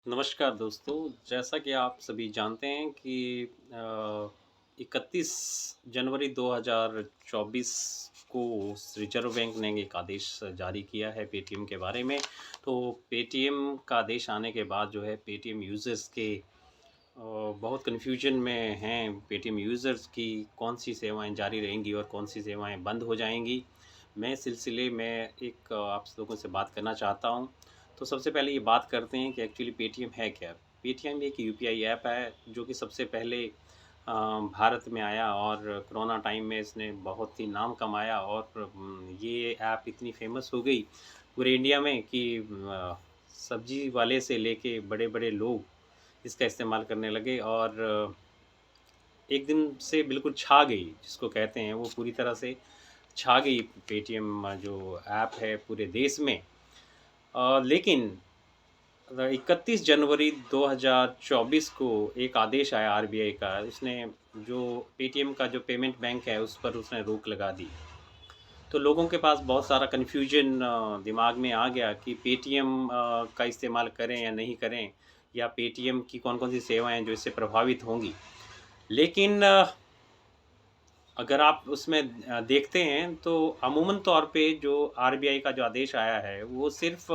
नमस्कार दोस्तों, जैसा कि आप सभी जानते हैं कि 31 जनवरी 2024 को रिज़र्व बैंक ने एक आदेश जारी किया है पेटीएम के बारे में। तो पेटीएम का आदेश आने के बाद जो है पेटीएम यूज़र्स के बहुत कन्फ्यूजन में हैं पेटीएम यूज़र्स की कौन-सी सेवाएँ जारी रहेंगी और कौन-सी सेवाएँ बंद हो जाएँगी। मैं इस सिलसिले में एक आप लोगों से बात करना चाहता हूँ। तो सबसे पहले ये बात करते हैं कि एक्चुअली पेटीएम है क्या? पेटीएम एक यूपीआई ऐप है जो कि सबसे पहले भारत में आया और कोरोना टाइम में इसने बहुत ही नाम कमाया और ये ऐप इतनी फ़ेमस हो गई पूरे इंडिया में कि सब्ज़ी वाले से लेके बड़े-बड़े लोग इसका इस्तेमाल करने लगे और एक दिन से बिल्कुल छा गई जिसको कहते हैं वो पूरी तरह से छा गई पेटीएम जो ऐप है पूरे देश में। लेकिन 31 जनवरी 2024 को एक आदेश आया आरबीआई का, उसने जो पेटीएम का जो पेमेंट बैंक है उस पर उसने रोक लगा दी। तो लोगों के पास बहुत सारा कन्फ्यूजन दिमाग में आ गया कि पेटीएम का इस्तेमाल करें या नहीं करें, या पेटीएम की कौन-कौन सी सेवाएँ हैं जो इससे प्रभावित होंगी। लेकिन अगर आप उसमें देखते हैं तो अमूमन तौर पे जो आरबीआई का जो आदेश आया है वो सिर्फ़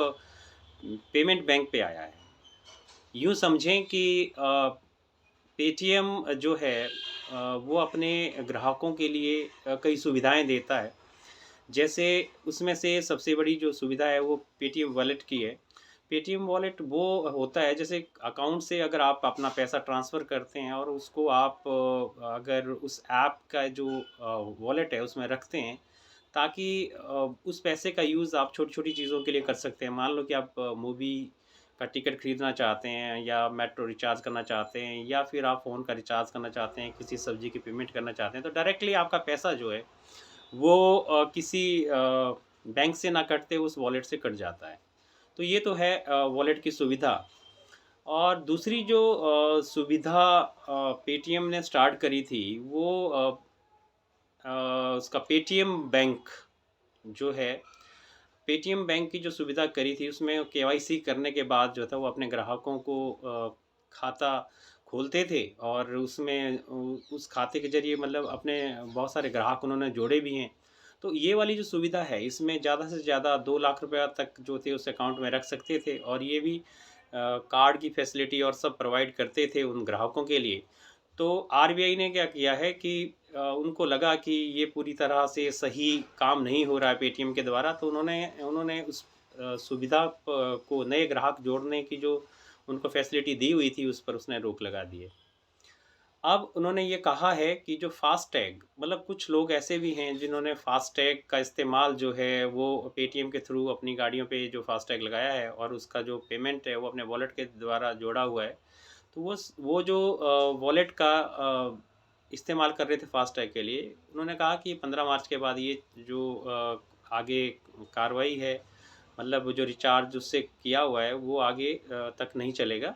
पेमेंट बैंक पे आया है। यूँ समझें कि पेटीएम जो है वो अपने ग्राहकों के लिए कई सुविधाएँ देता है। जैसे उसमें से सबसे बड़ी जो सुविधा है वो पेटीएम वॉलेट की है। पेटीएम वॉलेट वो होता है जैसे अकाउंट से अगर आप अपना पैसा ट्रांसफ़र करते हैं और उसको आप अगर उस ऐप का जो वॉलेट है उसमें रखते हैं, ताकि उस पैसे का यूज़ आप छोटी-छोटी चीज़ों के लिए कर सकते हैं। मान लो कि आप मूवी का टिकट खरीदना चाहते हैं या मेट्रो रिचार्ज करना चाहते हैं या फिर आप फ़ोन का रिचार्ज करना चाहते हैं, किसी सब्ज़ी की पेमेंट करना चाहते हैं, तो डायरेक्टली आपका पैसा जो है वो किसी बैंक से ना कटते उस वॉलेट से कट जाता है। तो ये तो है वॉलेट की सुविधा। और दूसरी जो सुविधा पेटीएम ने स्टार्ट करी थी वो उसका पेटीएम बैंक जो है, पेटीएम बैंक की जो सुविधा करी थी उसमें केवाईसी करने के बाद जो था वो अपने ग्राहकों को खाता खोलते थे और उसमें उस खाते के ज़रिए मतलब अपने बहुत सारे ग्राहक उन्होंने जोड़े भी हैं। तो ये वाली जो सुविधा है इसमें ज़्यादा से ज़्यादा 2 लाख रुपया तक जो थे उस अकाउंट में रख सकते थे और ये भी कार्ड की फैसिलिटी और सब प्रोवाइड करते थे उन ग्राहकों के लिए। तो आरबीआई ने क्या किया है कि उनको लगा कि ये पूरी तरह से सही काम नहीं हो रहा है पेटीएम के द्वारा, तो उन्होंने उन्होंने उस सुविधा को नए ग्राहक जोड़ने की जो उनको फैसिलिटी दी हुई थी उस पर उसने रोक लगा दी है। अब उन्होंने ये कहा है कि जो फ़ास्टैग मतलब कुछ लोग ऐसे भी हैं जिन्होंने फ़ास्टैग का इस्तेमाल जो है वो पेटीएम के थ्रू अपनी गाड़ियों पे जो फ़ास्टैग लगाया है और उसका जो पेमेंट है वो अपने वॉलेट के द्वारा जोड़ा हुआ है। तो वो जो वॉलेट का इस्तेमाल कर रहे थे फ़ास्टैग के लिए, उन्होंने कहा कि 15 मार्च के बाद ये जो आगे कार्रवाई है, मतलब जो रिचार्ज उससे किया हुआ है वो आगे तक नहीं चलेगा।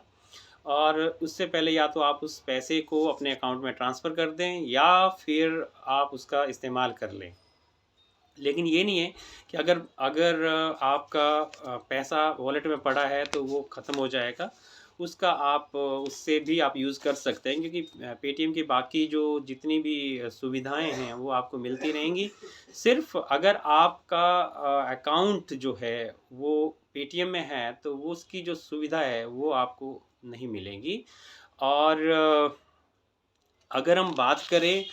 और उससे पहले या तो आप उस पैसे को अपने अकाउंट में ट्रांसफ़र कर दें या फिर आप उसका इस्तेमाल कर लें। लेकिन ये नहीं है कि अगर अगर आपका पैसा वॉलेट में पड़ा है तो वो ख़त्म हो जाएगा। उसका आप उससे भी आप यूज़ कर सकते हैं क्योंकि पेटीएम की बाकी जो जितनी भी सुविधाएँ हैं वो आपको मिलती रहेंगी। सिर्फ़ अगर आपका अकाउंट जो है वो पेटीएम में है तो वो उसकी जो सुविधा है वो आपको नहीं मिलेगी। और अगर हम बात करें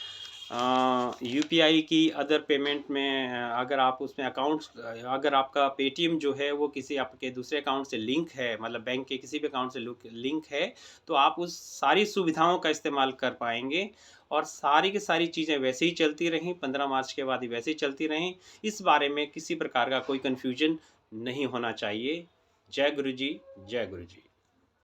यूपीआई की अदर पेमेंट में, अगर आप उसमें अकाउंट्स अगर आपका पेटीएम जो है वो किसी आपके दूसरे अकाउंट से लिंक है, मतलब बैंक के किसी भी अकाउंट से लिंक है, तो आप उस सारी सुविधाओं का इस्तेमाल कर पाएँगे और सारी की सारी चीज़ें वैसे ही चलती रहें, 15 मार्च के बाद ही वैसे ही चलती रहें। इस बारे में किसी प्रकार का कोई कन्फ्यूजन नहीं होना चाहिए। जय गुरु जी, जय गुरु जी।